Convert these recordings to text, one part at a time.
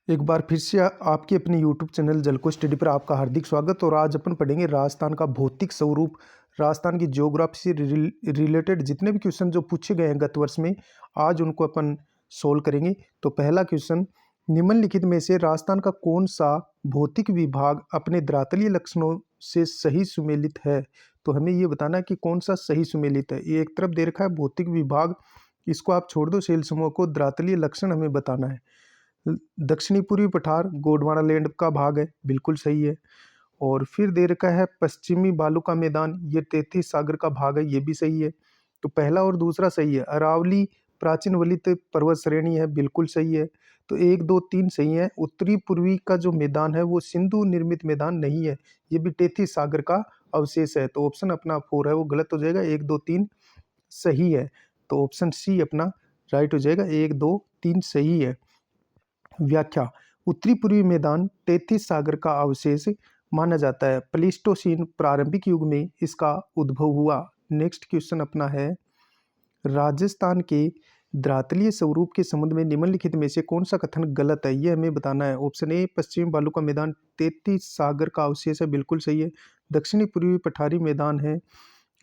एक बार फिर से आपके अपने यूट्यूब चैनल जलको स्टडी पर आपका हार्दिक स्वागत। और आज अपन पढ़ेंगे राजस्थान का भौतिक स्वरूप, राजस्थान की ज्योग्राफी से रिलेटेड जितने भी क्वेश्चन जो पूछे गए हैं गत वर्ष में, आज उनको अपन सोल्व करेंगे। तो पहला क्वेश्चन, निम्नलिखित में से राजस्थान का कौन सा भौतिक विभाग अपने धरातलीय लक्षणों से सही सुमेलित है। तो हमें ये बताना है कि कौन सा सही सुमेलित है। ये एक तरफ दे रखा है भौतिक विभाग, इसको आप छोड़ दो, सेल समूह को धरातलीय लक्षण हमें बताना है। दक्षिणी पूर्वी पठार गोंडवाना लैंड का भाग है, बिल्कुल सही है। और फिर दे रखा है पश्चिमी बालू का मैदान, ये 33 सागर का भाग है, ये भी सही है। तो पहला और दूसरा सही है। अरावली प्राचीन वलित पर्वत श्रेणी है, बिल्कुल सही है। तो 1 2 3 सही है। उत्तरी पूर्वी का जो मैदान है वो सिंधु निर्मित मैदान नहीं है, ये भी 33 सागर का अवशेष है। तो ऑप्शन अपना 4 है वो गलत हो जाएगा, 1 2 3 सही है। तो ऑप्शन सी अपना राइट हो जाएगा, 1 2 3 सही है। व्याख्या, उत्तरी पूर्वी मैदान 33 सागर का अवशेष माना जाता है। प्लीस्टोसीन प्रारंभिक युग में इसका उद्भव हुआ। नेक्स्ट क्वेश्चन अपना है, राजस्थान के धरातलीय स्वरूप के संबंध में निम्नलिखित में से कौन सा कथन गलत है, ये हमें बताना है। ऑप्शन ए, पश्चिमी बालू का मैदान 33 सागर का अवशेष है, बिल्कुल सही है। दक्षिणी पूर्वी पठारी मैदान है,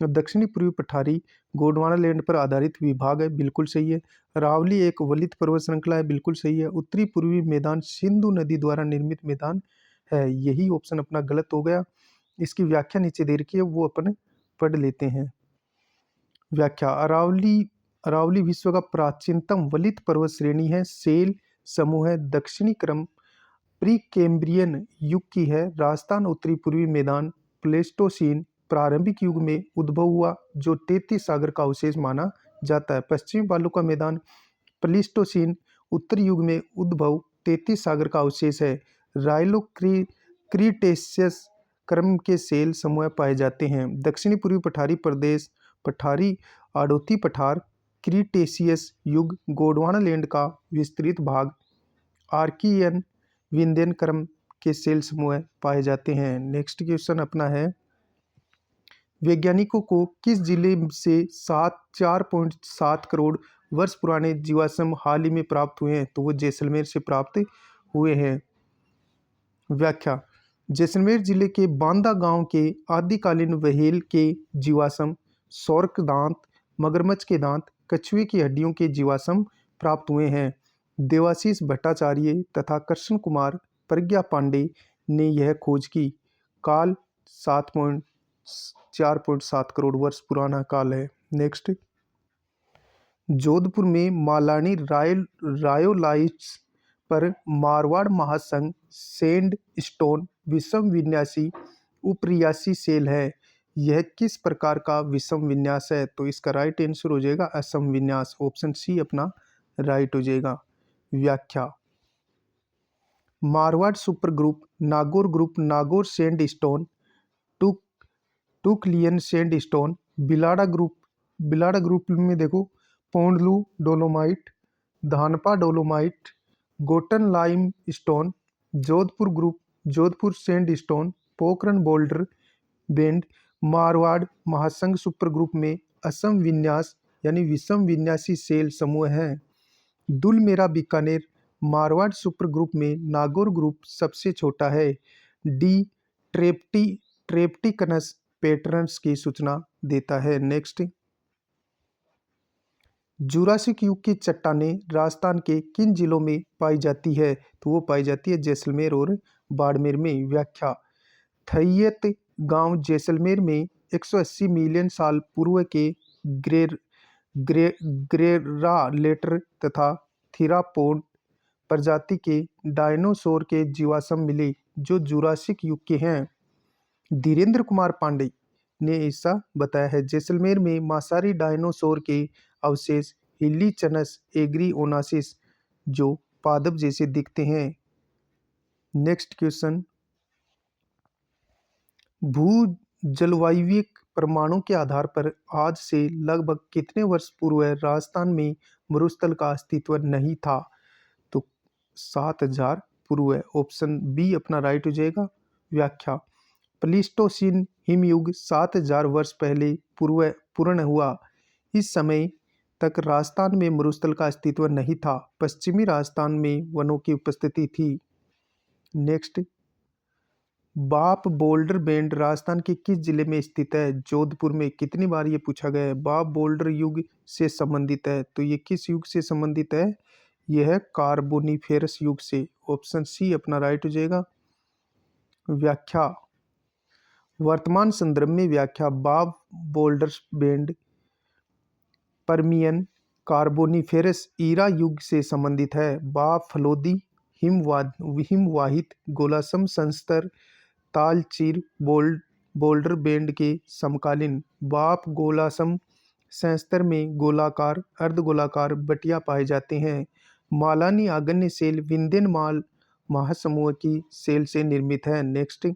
दक्षिणी पूर्वी पठारी गोंडवाना लैंड पर आधारित विभाग है, बिल्कुल सही है। अरावली एक वलित पर्वत श्रृंखला है, बिल्कुल सही है। उत्तरी पूर्वी मैदान सिंधु नदी द्वारा निर्मित मैदान है, यही ऑप्शन अपना गलत हो गया। इसकी व्याख्या नीचे दे रखी है, वो अपन पढ़ लेते हैं। व्याख्या, अरावली अरावली विश्व का प्राचीनतम वलित पर्वत श्रेणी है, सेल समूह है, दक्षिणी क्रम प्री कैम्ब्रियन युग की है। राजस्थान उत्तरी पूर्वी मैदान प्लेस्टोसीन प्रारंभिक युग में उद्भव हुआ, जो 33 सागर का अवशेष माना जाता है। पश्चिमी बालू का मैदान प्लीस्टोसीन उत्तरी युग में उद्भव 33 सागर का अवशेष है। राइलो क्रीटेशियस क्रम के सेल समूह पाए जाते हैं। दक्षिणी पूर्वी पठारी प्रदेश पठारी आड़ोती पठार क्रीटेशियस युग गोंडवाना लैंड का विस्तृत भाग आर्कियन विंध्यन क्रम के सेल समूह पाए जाते हैं। नेक्स्ट क्वेश्चन अपना है, वैज्ञानिकों को किस जिले से 4.7 करोड़ वर्ष पुराने जीवाश्म हाल ही में प्राप्त हुए हैं। तो वो जैसलमेर से प्राप्त हुए हैं। व्याख्या, जैसलमेर जिले के बांदा गांव के आदिकालीन व्हेल के जीवाश्म, सौरक दांत, मगरमच्छ के दांत, कछुए की हड्डियों के जीवाश्म प्राप्त हुए हैं। देवाशीष भट्टाचार्य तथा कृष्ण कुमार प्रज्ञा पांडे ने यह खोज की। काल 4.7 करोड़ वर्ष पुराना काल है। नेक्स्ट, जोधपुर में मालानी रायोलाइट्स पर मारवाड़ महासंघ सैंड स्टोन विषम विन्यासी उपरियासी सेल है। यह किस प्रकार का विषम विन्यास है। तो इसका राइट आंसर हो जाएगा असम विन्यास, ऑप्शन सी अपना राइट हो जाएगा। व्याख्या, Marwar super group, Nagaur sandstone, Tunklian sandstone, Bilara group में देखो Pondlu dolomite, Dhanapa dolomite, Gotan limestone, Jodhpur group Jodhpur sandstone, Pokhran boulder bed. Marwar महासंघ सुपर ग्रुप में असम विन्यास यानी विषम विन्यासी सेल समूह हैं। दुलमेरा बीकानेर मारवाड़ सुपर ग्रुप में नागौर ग्रुप सबसे छोटा है। डी ट्रेप्टिकनस पैटर्न्स की सूचना देता है। नेक्स्ट, जुरासिक युग की चट्टानें राजस्थान के किन जिलों में पाई जाती है। तो वो पाई जाती है जैसलमेर और बाड़मेर में। व्याख्या, थैयत गांव जैसलमेर में 180 मिलियन साल पूर्व के ग्रेरालेटर तथा थीरापोड प्रजाति के डायनासोर के जीवाश्म मिले, जो जुरासिक युग के हैं। धीरेन्द्र कुमार पांडे ने ऐसा बताया है। जैसलमेर में मांसाहारी डायनासोर के अवशेष हिलीचनस एग्रिओनासिस, जो पादप जैसे दिखते हैं। नेक्स्ट क्वेश्चन, भू जलवायविक प्रमाणों के आधार पर आज से लगभग कितने वर्ष पूर्व राजस्थान में मरुस्थल का अस्तित्व नहीं था। तो 7000 पूर्व, ऑप्शन बी अपना राइट हो जाएगा। व्याख्या, प्लीस्टोसीन हिमयुग 7000 वर्ष पहले पूर्ण हुआ। इस समय तक राजस्थान में मरुस्थल का अस्तित्व नहीं था। पश्चिमी राजस्थान में वनों की उपस्थिति थी। नेक्स्ट, बाप बोल्डर बैंड राजस्थान के किस जिले में स्थित है? जोधपुर में। कितनी बार ये पूछा गया है? बाप बोल्डर युग से संबंधित है, तो ये किस युग से संबंधित है? यह है कार्बोनिफेरस युग से। ऑप्शन सी अपना राइट हो जाएगा। व्याख्या, वर्तमान संदर्भ में व्याख्या, बाप boulder bed Permian Carboniferous era युग से संबंधित है। बाप फलोदी हिमवाहित गोलासम संस्तर तालचीर बोल्डर बैंड के समकालीन। बाप गोलासम संस्तर में गोलाकार अर्धगोलाकार बटिया पाए जाते हैं। मालानी आग्नेय सेल विंध्यन माल महासमूह की सेल से निर्मित है। नेक्स्ट,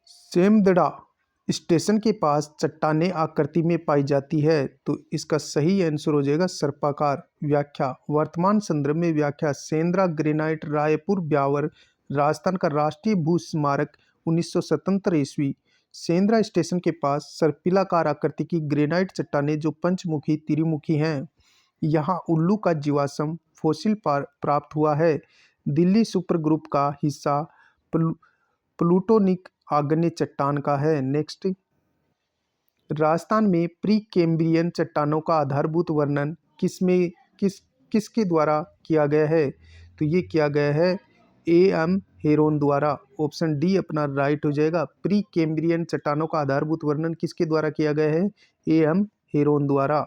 सेमदड़ा स्टेशन के पास चट्टानें आकृति में पाई जाती है, तो इसका सही आंसर हो जाएगा सर्पाकार। व्याख्या, वर्तमान संदर्भ में व्याख्या, सेंद्रा ग्रेनाइट रायपुर ब्यावर राजस्थान का राष्ट्रीय भू स्मारक 1977 ईस्वी। सेंद्रा स्टेशन के पास सर्पिलाकार आकृति की ग्रेनाइट चट्टानें जो पंचमुखी त्रिमुखी हैं। यहाँ उल्लू का जीवाश्म फॉसिल प्राप्त हुआ है। दिल्ली सुपर ग्रुप का हिस्सा प्लूटोनिक आग्नेय चट्टान का है। नेक्स्ट, राजस्थान में प्री कैम्ब्रियन चट्टानों का आधारभूत वर्णन किसके द्वारा किया गया है? तो ये किया गया है A.M. हेरोन द्वारा। ऑप्शन डी अपना राइट हो जाएगा। प्री कैम्ब्रियन चट्टानों का आधारभूत वर्णन किसके द्वारा किया गया है? A.M. हेरोन द्वारा।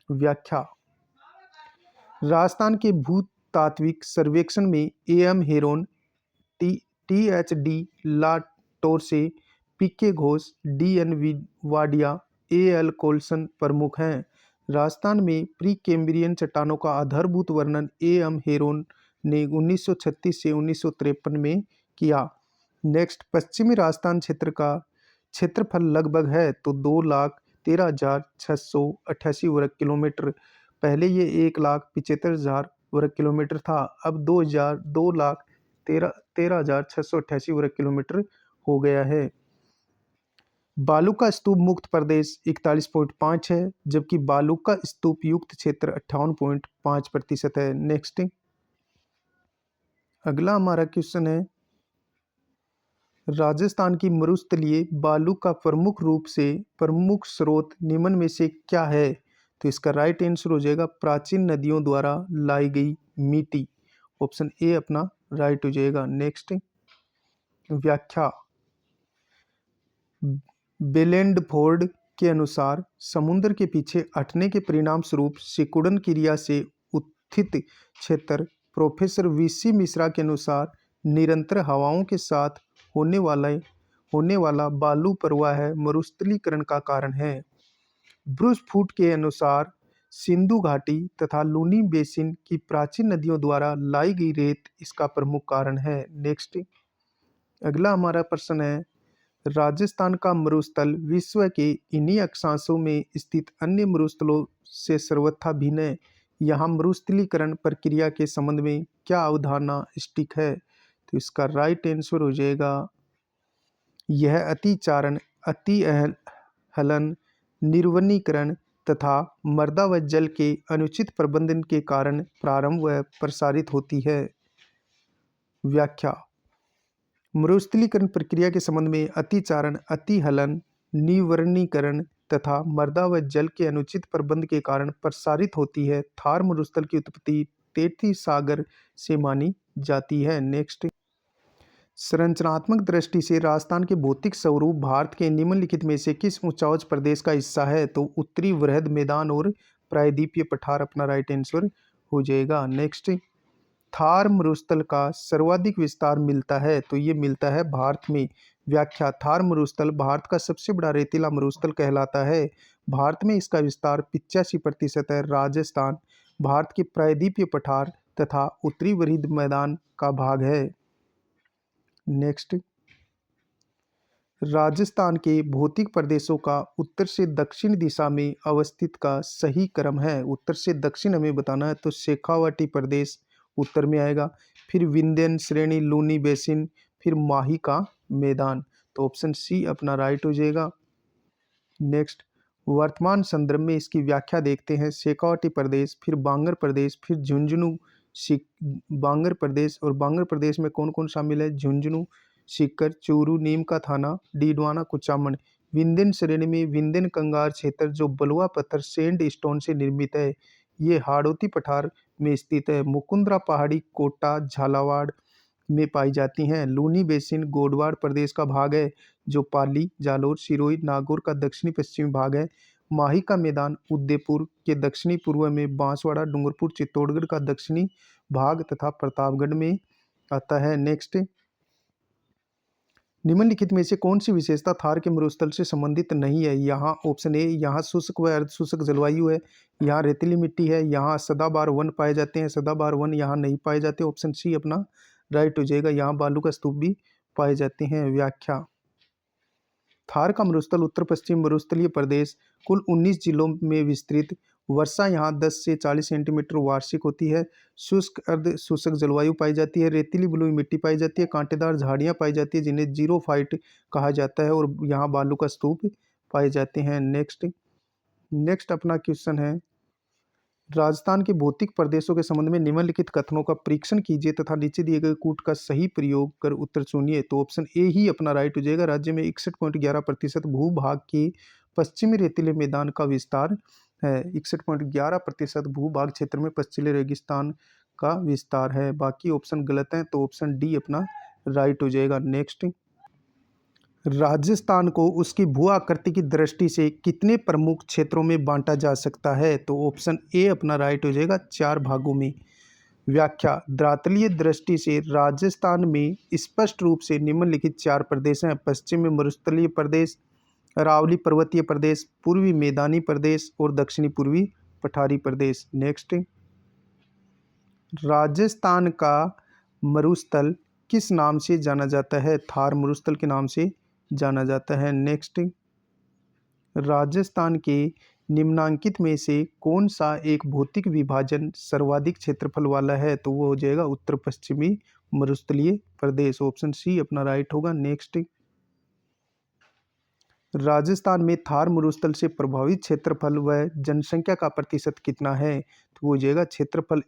व्याख्या, राजस्थान के भूतात्विक सर्वेक्षण में A.M. Heron, THD लाटोरसे, PK Ghosh, DN Wadia, AL कोल्सन प्रमुख हैं। राजस्थान में प्री कैम्ब्रियन चट्टानों का आधारभूत वर्णन A.M. हेरोन ने 1936 से 1953 में किया। नेक्स्ट, पश्चिमी राजस्थान क्षेत्र का क्षेत्रफल लगभग है, तो 2,13,688 वर्ग किलोमीटर। पहले ये 1,75,000 वर्ग किलोमीटर था, अब 2,13,688 वर्ग किलोमीटर हो गया है। बालू का स्तूप मुक्त प्रदेश 41.5 है, जबकि बालू का स्तूप युक्त क्षेत्र 58.5% है। नेक्स्ट, अगला हमारा क्वेश्चन है, राजस्थान की मरुस्थलीय बालू का प्रमुख स्रोत निम्न में से क्या है? तो इसका राइट आंसर हो जाएगा प्राचीन नदियों द्वारा लाई गई मिट्टी। ऑप्शन ए अपना राइट हो जाएगा। नेक्स्ट, व्याख्या, बेलेंडफोर्ड के अनुसार समुद्र के पीछे हटने के परिणाम स्वरूप सिकुड़न क्रिया से उत्थित क्षेत्र। प्रोफेसर VC मिश्रा के अनुसार निरंतर हवाओं के साथ होने वाला बालू प्रवाह मरुस्थलीकरण का कारण है। ब्रूस फूट के अनुसार सिंधु घाटी तथा लूनी बेसिन की प्राचीन नदियों द्वारा लाई गई रेत इसका प्रमुख कारण है। नेक्स्ट, अगला हमारा प्रश्न है, राजस्थान का मरुस्थल विश्व के इन्हीं अक्षांशों में स्थित अन्य मरुस्थलों से सर्वथा भिन्न है। यहाँ मरुस्थलीकरण प्रक्रिया के संबंध में क्या अवधारणा स्टिक है? तो इसका राइट आंसर हो जाएगा, यह अतिचारण, अतिहलन, निर्वनीकरण तथा मृदा व जल के अनुचित प्रबंधन के कारण प्रारंभ व प्रसारित होती है। व्याख्या, मरुस्थलीकरण प्रक्रिया के संबंध में अतिचारण, अतिहलन, निवर्णीकरण तथा मृदा व जल के अनुचित प्रबंध के कारण प्रसारित होती है। थार मरुस्थल की उत्पत्ति तेती सागर से मानी जाती है। नेक्स्ट, संरचनात्मक दृष्टि से राजस्थान के भौतिक स्वरूप भारत के निम्नलिखित में से किस ऊंचाई प्रदेश का हिस्सा है? तो उत्तरी वृहद मैदान और प्रायद्वीपीय पठार अपना राइट आंसर हो जाएगा। नेक्स्ट, थार मरुस्थल का सर्वाधिक विस्तार मिलता है, तो ये मिलता है भारत में। व्याख्या, थार मरुस्थल भारत का सबसे बड़ा रेतीला मरुस्थल कहलाता है। भारत में इसका विस्तार 85% है। राजस्थान भारत के प्रायद्वीपीय पठार तथा उत्तरी वृहद मैदान का भाग है। नेक्स्ट, राजस्थान के भौतिक प्रदेशों का उत्तर से दक्षिण दिशा में अवस्थित का सही क्रम है। उत्तर से दक्षिण हमें बताना है, तो शेखावाटी प्रदेश उत्तर में आएगा, फिर विंध्यन श्रेणी, लूनी बेसिन, फिर माही का मैदान। तो ऑप्शन सी अपना राइट हो जाएगा। नेक्स्ट, वर्तमान संदर्भ में इसकी व्याख्या देखते हैं। शेखावाटी प्रदेश, फिर बांगर प्रदेश, फिर झुंझुनू बांगर प्रदेश, और बांगर प्रदेश में कौन कौन शामिल है? झुंझुनू, सीकर, चूरू, नीम का थाना, डीडवाना, कुचामन। विंध्यन श्रेणी में विंध्यन कंगार क्षेत्र जो बलुआ पत्थर सैंड स्टोन से निर्मित है, ये हाड़ौती पठार में स्थित है। मुकुंदरा पहाड़ी कोटा झालावाड़ में पाई जाती हैं। लूनी बेसिन गोडवाड़ प्रदेश का भाग है जो पाली, जालोर, सिरोही, नागौर का दक्षिणी पश्चिमी भाग है। माही का मैदान उदयपुर के दक्षिणी पूर्व में, बांसवाड़ा, डूंगरपुर, चित्तौड़गढ़ का दक्षिणी भाग तथा प्रतापगढ़ में आता है। नेक्स्ट, निम्नलिखित में से कौन सी विशेषता थार के मरुस्थल से संबंधित नहीं है? यहाँ ऑप्शन ए, यहाँ शुष्क व अर्ध शुष्क जलवायु है, यहाँ रेतीली मिट्टी है, यहाँ सदाबहार वन पाए जाते हैं, सदाबहार वन यहाँ नहीं पाए जाते। ऑप्शन सी अपना राइट हो जाएगा, यहाँ बालू का स्तूप भी पाए जाते हैं। व्याख्या, थार का मरुस्थल उत्तर पश्चिम मरुस्थलीय प्रदेश, कुल 19 जिलों में विस्तृत। वर्षा यहाँ 10 से 40 सेंटीमीटर वार्षिक होती है। शुष्क अर्ध शुष्क जलवायु पाई जाती है। रेतीली बलुई मिट्टी पाई जाती है। कांटेदार झाड़ियाँ पाई जाती है जिन्हें जीरो फाइट कहा जाता है, और यहाँ बालू का स्तूप पाए जाते हैं। नेक्स्ट अपना क्वेश्चन है, राजस्थान के भौतिक प्रदेशों के संबंध में निम्नलिखित कथनों का परीक्षण कीजिए तथा नीचे दिए गए कूट का सही प्रयोग कर उत्तर चुनिए। तो ऑप्शन ए ही अपना राइट हो जाएगा। राज्य में 61.11% भूभाग के पश्चिमी रेतीले मैदान का विस्तार है। 61.11% भूभाग क्षेत्र में पश्चिमी रेगिस्तान का विस्तार है। बाकी ऑप्शन गलत हैं, तो ऑप्शन डी अपना राइट हो जाएगा। नेक्स्ट, राजस्थान को उसकी भू आकृति की दृष्टि से कितने प्रमुख क्षेत्रों में बांटा जा सकता है? तो ऑप्शन ए अपना राइट हो जाएगा, 4 भागों में। व्याख्या, धरातलीय दृष्टि से राजस्थान में स्पष्ट रूप से निम्नलिखित 4 प्रदेश हैं। पश्चिमी मरुस्थलीय प्रदेश, अरावली पर्वतीय प्रदेश, पूर्वी मैदानी प्रदेश और दक्षिणी पूर्वी पठारी प्रदेश। नेक्स्ट, राजस्थान का मरुस्थल किस नाम से जाना जाता है? थार मरुस्थल के नाम से जाना जाता है। नेक्स्ट, राजस्थान के निम्नांकित में से कौन सा एक भौतिक विभाजन सर्वाधिक क्षेत्रफल वाला है? तो वो हो जाएगा उत्तर पश्चिमी मरुस्थलीय प्रदेश। ऑप्शन सी अपना राइट होगा। नेक्स्ट, राजस्थान में थार मरुस्थल से प्रभावित क्षेत्रफल व जनसंख्या का प्रतिशत कितना है? तो वो हो जाएगा, क्षेत्रफल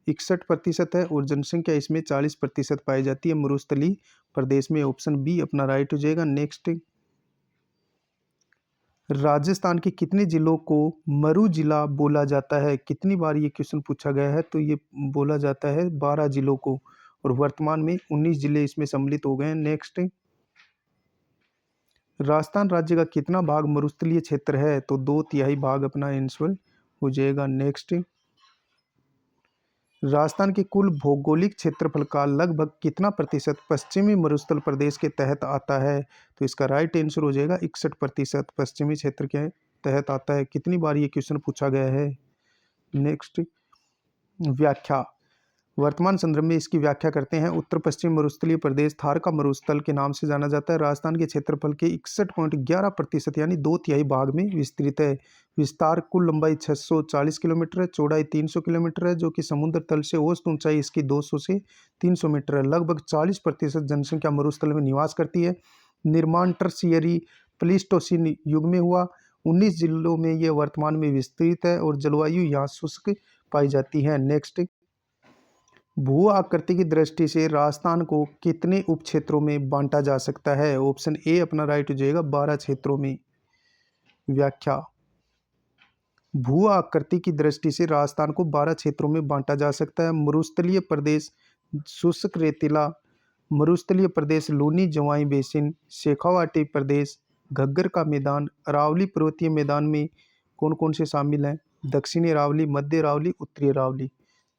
61% है और जनसंख्या इसमें 40% पाई जाती है मरुस्थलीय प्रदेश में। ऑप्शन बी अपना राइट हो जाएगा। नेक्स्ट, राजस्थान के कितने जिलों को मरु जिला बोला जाता है? कितनी बार ये क्वेश्चन पूछा गया है? तो ये बोला जाता है 12 जिलों को, और वर्तमान में 19 जिले इसमें सम्मिलित हो गए हैं। नेक्स्ट, राजस्थान राज्य का कितना भाग मरुस्थलीय क्षेत्र है? तो 2/3 भाग अपना आंसर हो जाएगा। नेक्स्ट, राजस्थान के कुल भौगोलिक क्षेत्रफल का लगभग कितना प्रतिशत पश्चिमी मरुस्थल प्रदेश के तहत आता है? तो इसका राइट आंसर हो जाएगा 61% पश्चिमी क्षेत्र के तहत आता है। कितनी बार ये क्वेश्चन पूछा गया है? नेक्स्ट, व्याख्या, वर्तमान संदर्भ में इसकी व्याख्या करते हैं। उत्तर पश्चिम मरुस्थलीय प्रदेश थार का मरुस्थल के नाम से जाना जाता है। राजस्थान के क्षेत्रफल के 61.11% यानी 2/3 भाग में विस्तृत है। विस्तार, कुल लंबाई 640 किलोमीटर है, चौड़ाई 300 किलोमीटर है, जो कि समुद्र तल से औसत ऊंचाई इसकी 200 से 300 मीटर है। लगभग 40% जनसंख्या मरुस्थल में निवास करती है। निर्माण टर्शियरी प्लीस्टोसीन युग में हुआ। 19 जिलों में यह वर्तमान में विस्तृत है और जलवायु यहाँ शुष्क पाई जाती है। नेक्स्ट, भू आकृति की दृष्टि से राजस्थान को कितने उप क्षेत्रों में बांटा जा सकता है? ऑप्शन ए अपना राइट हो जाएगा, 12 क्षेत्रों में। व्याख्या, भू आकृति की दृष्टि से राजस्थान को 12 क्षेत्रों में बांटा जा सकता है। मरुस्थलीय प्रदेश शुष्क रेतीला, मरुस्थलीय प्रदेश लूनी जवाई बेसिन, शेखावाटी प्रदेश, घग्गर का मैदान, अरावली पर्वतीय मैदान में कौन कौन से शामिल हैं? दक्षिणी अरावली, मध्य अरावली, उत्तरी अरावली।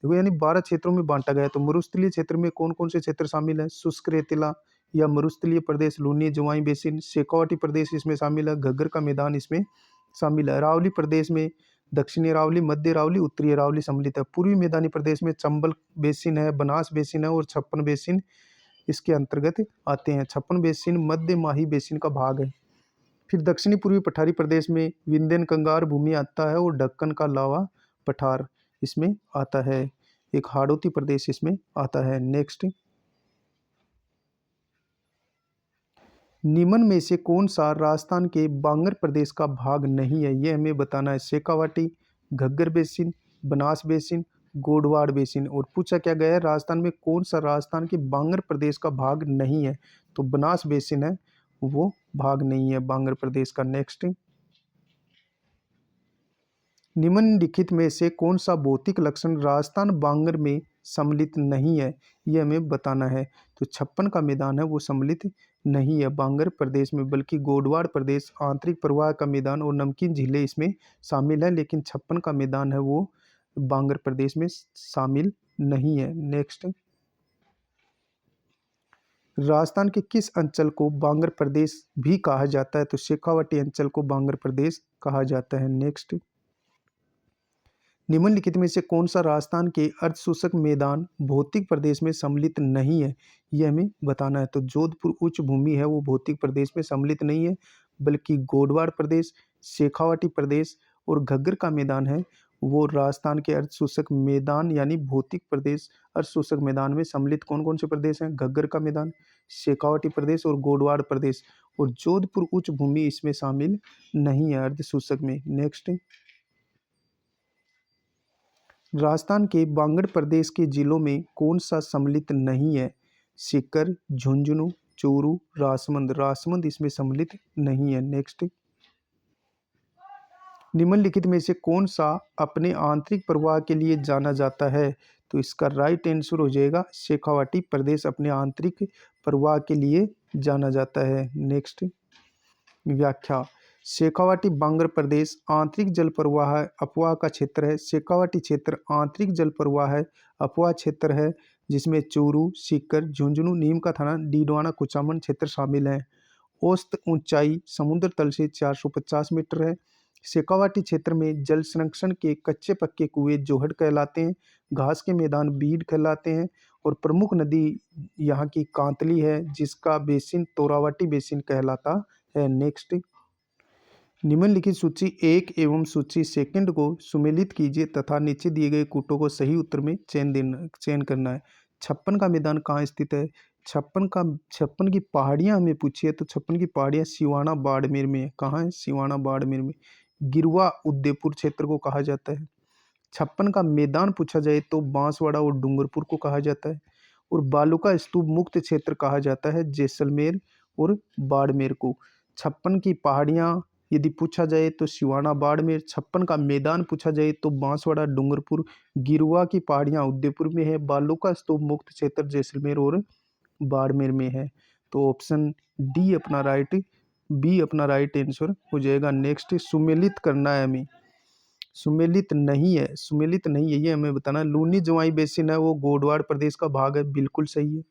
देखो यानी 12 क्षेत्रों में बांटा गया है। तो मरुस्थलीय क्षेत्र में कौन कौन से क्षेत्र शामिल हैं? शुष्क रेतीला या मरुस्थलीय प्रदेश लूनी जवाई बेसिन, शेखावाटी प्रदेश इसमें शामिल है, घग्गर का मैदान इसमें शामिल है। अरावली प्रदेश में दक्षिणी अरावली, मध्य अरावली, उत्तरी अरावली सम्मिलित है। पूर्वी मैदानी प्रदेश में चंबल बेसिन है, बनास बेसिन है और छप्पन बेसिन इसके अंतर्गत आते हैं। छप्पन बेसिन मध्य माही बेसिन का भाग है। फिर दक्षिणी पूर्वी पठारी प्रदेश में विंध्यन कंगार भूमि आता है और ढक्कन का लावा पठार इसमें आता है। एक हाड़ौती प्रदेश इसमें आता है। नेक्स्ट, निम्न में से कौन सा राजस्थान के बांगर प्रदेश का भाग नहीं है? ये हमें बताना है। Shekhawati, Ghaggar basin, Banas basin, Godwar basin. और पूछा क्या गया है, राजस्थान में कौन सा राजस्थान के बांगर प्रदेश का भाग नहीं है? तो बनास बेसिन है, वो भाग नहीं है बांगर प्रदेश का। नेक्स्ट, निम्नलिखित में से कौन सा भौतिक लक्षण राजस्थान बांगर में सम्मिलित नहीं है? ये हमें बताना है। तो छप्पन का मैदान है वो सम्मिलित नहीं है बांगर प्रदेश में, बल्कि गोडवाड़ प्रदेश, आंतरिक प्रवाह का मैदान और नमकीन झीलें इसमें शामिल है, लेकिन छप्पन का मैदान है वो बांगर प्रदेश में शामिल नहीं है। नेक्स्ट, राजस्थान के किस अंचल को बांगर प्रदेश भी कहा जाता है? तो शेखावाटी अंचल को बांगर प्रदेश कहा जाता है। नेक्स्ट, निम्नलिखित में से कौन सा राजस्थान के अर्धशोषक मैदान भौतिक प्रदेश में सम्मिलित नहीं है? यह हमें बताना है। तो जोधपुर उच्च भूमि है वो भौतिक प्रदेश में सम्मिलित नहीं है, बल्कि गोडवाड़ प्रदेश, शेखावाटी प्रदेश और घग्गर का मैदान है वो राजस्थान के अर्धशोषक मैदान यानी भौतिक प्रदेश अर्धशोषक मैदान में सम्मिलित कौन कौन से प्रदेश हैं? घग्गर का मैदान, शेखावाटी प्रदेश और गोडवाड़ प्रदेश। और जोधपुर उच्च भूमि इसमें शामिल नहीं है अर्धशोषक में। नेक्स्ट, राजस्थान के बांगड़ प्रदेश के जिलों में कौन सा सम्मिलित नहीं है? सीकर, झुंझुनू, चूरू, राजसमंद। राजसमंद इसमें सम्मिलित नहीं है। नेक्स्ट, निम्नलिखित में से कौन सा अपने आंतरिक प्रवाह के लिए जाना जाता है? तो इसका राइट आंसर हो जाएगा शेखावाटी प्रदेश अपने आंतरिक प्रवाह के लिए जाना जाता है। नेक्स्ट, व्याख्या। शेखावाटी बांगर प्रदेश आंतरिक जल प्रवाह अपवाह का क्षेत्र है। शेखावाटी क्षेत्र आंतरिक जल प्रवाह है अपवाह क्षेत्र है, जिसमें चूरू, सीकर, झुंझुनू, नीम का थाना, डीडवाना, कुचामन क्षेत्र शामिल हैं। औसत ऊंचाई समुद्र तल से 450 मीटर है। शेखावाटी क्षेत्र में जल संरक्षण के कच्चे पक्के कुएं जोहड़ कहलाते हैं, घास के मैदान बीड कहलाते हैं और प्रमुख नदी यहाँ की कांतली है, जिसका बेसिन तोरावटी बेसिन कहलाता है। नेक्स्ट, निम्नलिखित सूची एक एवं सूची सेकंड को सुमेलित कीजिए तथा नीचे दिए गए कूटों को सही उत्तर में चयन करना है। छप्पन का मैदान कहाँ स्थित है? छप्पन की पहाड़ियाँ हमें पूछी है, तो छप्पन की पहाड़ियाँ सिवाना बाड़मेर में है। कहाँ है? सिवाना बाड़मेर में। गिरवा उदयपुर क्षेत्र को कहा जाता है। छप्पन का मैदान पूछा जाए तो बांसवाड़ा और डूंगरपुर को कहा जाता है। और बालूका स्तूप मुक्त क्षेत्र कहा जाता है जैसलमेर और बाड़मेर को। छप्पन की पहाड़ियाँ यदि पूछा जाए तो सिवाना बाड़मेर, छप्पन का मैदान पूछा जाए तो बांसवाड़ा डूंगरपुर, गिरुआ की पहाड़ियाँ उदयपुर में है, बालूका स्तूप मुक्त क्षेत्र जैसलमेर और बाड़मेर में है। तो ऑप्शन डी अपना राइट बी अपना राइट आंसर हो जाएगा। नेक्स्ट, सुमेलित करना है हमें। सुमेलित नहीं है, सुमेलित नहीं है ये हमें बताना है। लूनी जवाई बेसिन है वो गोडवाड़ प्रदेश का भाग है, बिल्कुल सही है।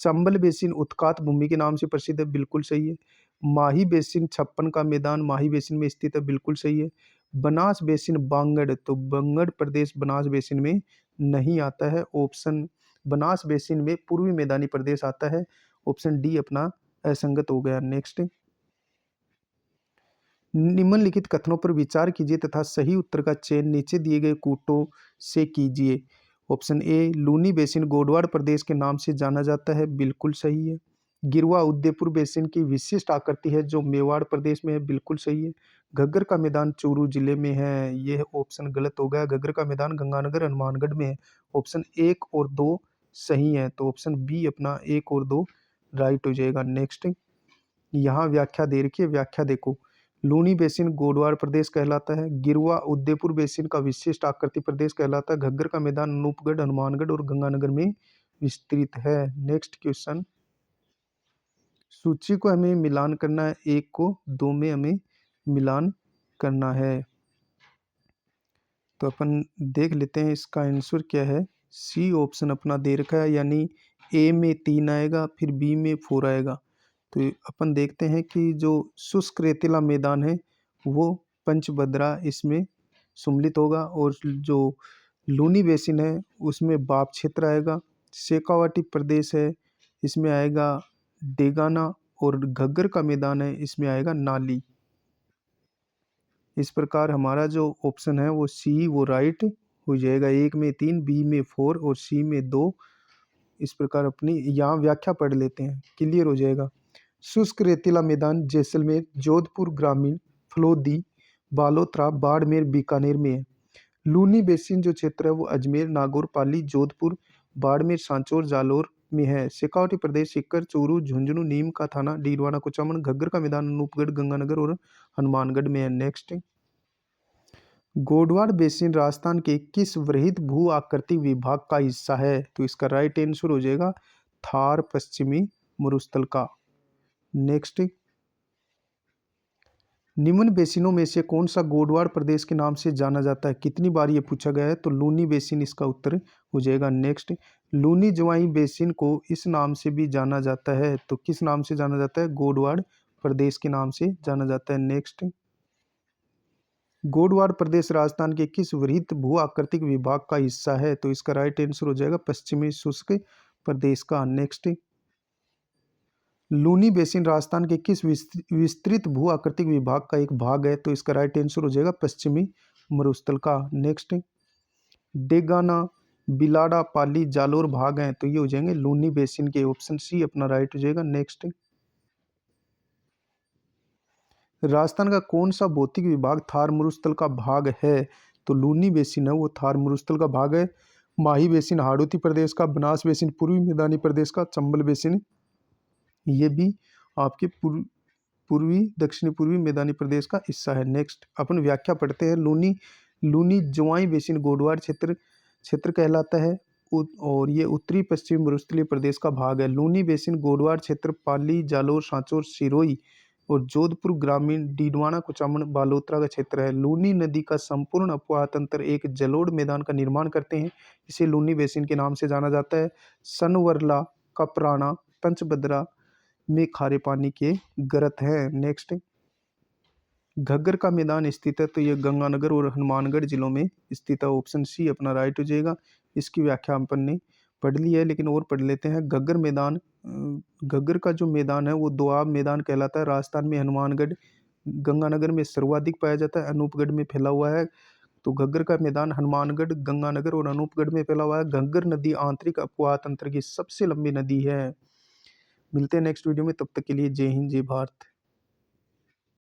चंबल बेसिन उत्कात भूमि के नाम से प्रसिद्ध है, बिल्कुल सही है। माही बेसिन छप्पन का मैदान माही बेसिन में स्थित है, बिल्कुल सही है। बनास बेसिन बांगड़, तो बांगड़ प्रदेश बनास बेसिन में नहीं आता है। ऑप्शन बनास बेसिन में पूर्वी मैदानी प्रदेश आता है। ऑप्शन डी अपना असंगत हो गया। नेक्स्ट, निम्नलिखित कथनों पर विचार कीजिए तथा सही उत्तर का चयन नीचे दिए गए कूटों से कीजिए। Option A, Luni basin Godwar प्रदेश के नाम से जाना जाता है, बिल्कुल सही है। गिरवा उदयपुर बेसिन की विशिष्ट आकृति है जो मेवाड़ प्रदेश में है, बिल्कुल सही है। घग्गर का मैदान चूरू जिले में है, यह ऑप्शन गलत हो गया। घग्गर का मैदान गंगानगर हनुमानगढ़ में है। ऑप्शन एक और दो सही है, तो ऑप्शन बी अपना एक और दो राइट हो जाएगा। नेक्स्ट, यहाँ व्याख्या दे रखी है, व्याख्या देखो। लूनी बेसिन गोडवाड़ प्रदेश कहलाता है। गिरुआ उदयपुर बेसिन का विशिष्ट आकृति प्रदेश कहलाता है। घग्गर का मैदान अनूपगढ़, हनुमानगढ़ और गंगानगर में विस्तृत है। नेक्स्ट क्वेश्चन, सूची को हमें मिलान करना है, एक को दो में हमें मिलान करना है। तो अपन देख लेते हैं इसका आंसर क्या है। सी ऑप्शन अपना दे रखा है, यानी ए में 3 आएगा, फिर बी में 4 आएगा। तो अपन देखते हैं कि जो शुष्क रेतीला मैदान है वो पंचभद्रा इसमें सम्मिलित होगा, और जो लूनी बेसिन है उसमें बाप क्षेत्र आएगा। शेखावाटी प्रदेश है इसमें आएगा डेगाना, और घग्गर का मैदान है इसमें आएगा नाली। इस प्रकार हमारा जो ऑप्शन है वो सी वो राइट हो जाएगा। एक में 3, बी में 4 और सी में 2। इस प्रकार अपनी यहाँ व्याख्या पढ़ लेते हैं, क्लियर हो जाएगा। शुष्क रेतीला मैदान जैसलमेर, जोधपुर ग्रामीण, फलोदी, बालोतरा, बाड़मेर, बीकानेर में है। लूनी बेसिन जो क्षेत्र है वो अजमेर, नागौर, पाली, जोधपुर, बाड़मेर, सांचौर, जालौर में है। शेखावाटी प्रदेश सीकर, चूरू, झुंझुनू, नीम का थाना, डीडवाना, कुचामन, घग्गर का मैदान अनूपगढ़, गंगानगर और हनुमानगढ़ में है। नेक्स्ट, गोडवाड़ बेसिन राजस्थान के किस वृहद भू आकृति विभाग का हिस्सा है? तो इसका राइट आंसर हो जाएगा थार पश्चिमी मरुस्थल का। नेक्स्ट, निम्न बेसिनों में से कौन सा गोडवाड़ प्रदेश के नाम से जाना जाता है? कितनी बार ये पूछा गया है? तो लूनी बेसिन इसका उत्तर हो जाएगा। नेक्स्ट, लूनी ज्वाई बेसिन को इस नाम से भी जाना जाता है, तो किस नाम से जाना जाता है? गोडवाड़ प्रदेश के नाम से जाना जाता है। नेक्स्ट, गोडवाड़ प्रदेश राजस्थान के किस वृहद भू आकृतिक विभाग का हिस्सा है? तो इसका राइट आंसर हो जाएगा पश्चिमी शुष्क प्रदेश का। नेक्स्ट, लूनी बेसिन राजस्थान के किस विस्तृत भू आकृतिक विभाग का एक भाग है? तो इसका राइट आंसर हो जाएगा पश्चिमी मरुस्थल का। नेक्स्ट, डेगाना, बिलाड़ा, पाली, जालोर भाग हैं, तो ये हो जाएंगे लूनी बेसिन के। ऑप्शन सी अपना राइट हो जाएगा। नेक्स्ट, राजस्थान का कौन सा भौतिक विभाग थार मरुस्थल का भाग है? तो लूनी बेसिन है वो थार मरुस्थल का भाग है। माही बेसिन हाड़ौती प्रदेश का, बनास बेसिन पूर्वी मैदानी प्रदेश का, चंबल बेसिन ये भी आपके पूर्वी दक्षिणी पूर्वी मैदानी प्रदेश का हिस्सा है। नेक्स्ट, अपन व्याख्या पढ़ते हैं। लूनी लूनी ज्वाई बेसिन गोडवाड़ क्षेत्र क्षेत्र कहलाता है और ये उत्तरी पश्चिमी मरुस्थलीय प्रदेश का भाग है। लूनी बेसिन गोडवाड़ क्षेत्र पाली, जालोर, सांचौर, सिरोही और जोधपुर ग्रामीण, डीडवाना, कुचामन, बालोतरा का क्षेत्र है। लूनी नदी का संपूर्ण अपवाह तंत्र एक जलोढ़ मैदान का निर्माण करते हैं। इसे लूनी बेसिन के नाम से जाना जाता है। सनवरला, कपराना, पंचभद्रा में खारे पानी के गरत हैं। नेक्स्ट, घग्गर का मैदान स्थित है, तो ये गंगानगर और हनुमानगढ़ जिलों में स्थित है। ऑप्शन सी अपना राइट हो जाएगा। इसकी व्याख्या अपन ने पढ़ ली है, लेकिन और पढ़ लेते हैं। घग्गर मैदान, घग्गर का जो मैदान है वो दोआब मैदान कहलाता है। राजस्थान में हनुमानगढ़, गंगानगर में सर्वाधिक पाया जाता है। अनूपगढ़ में फैला हुआ है। तो घग्गर का मैदान हनुमानगढ़, गंगानगर और अनूपगढ़ में फैला हुआ है। घग्गर नदी आंतरिक अपवाह तंत्र की सबसे लंबी नदी है। मिलते हैं नेक्स्ट वीडियो में, तब तक के लिए जय हिंद, जय भारत।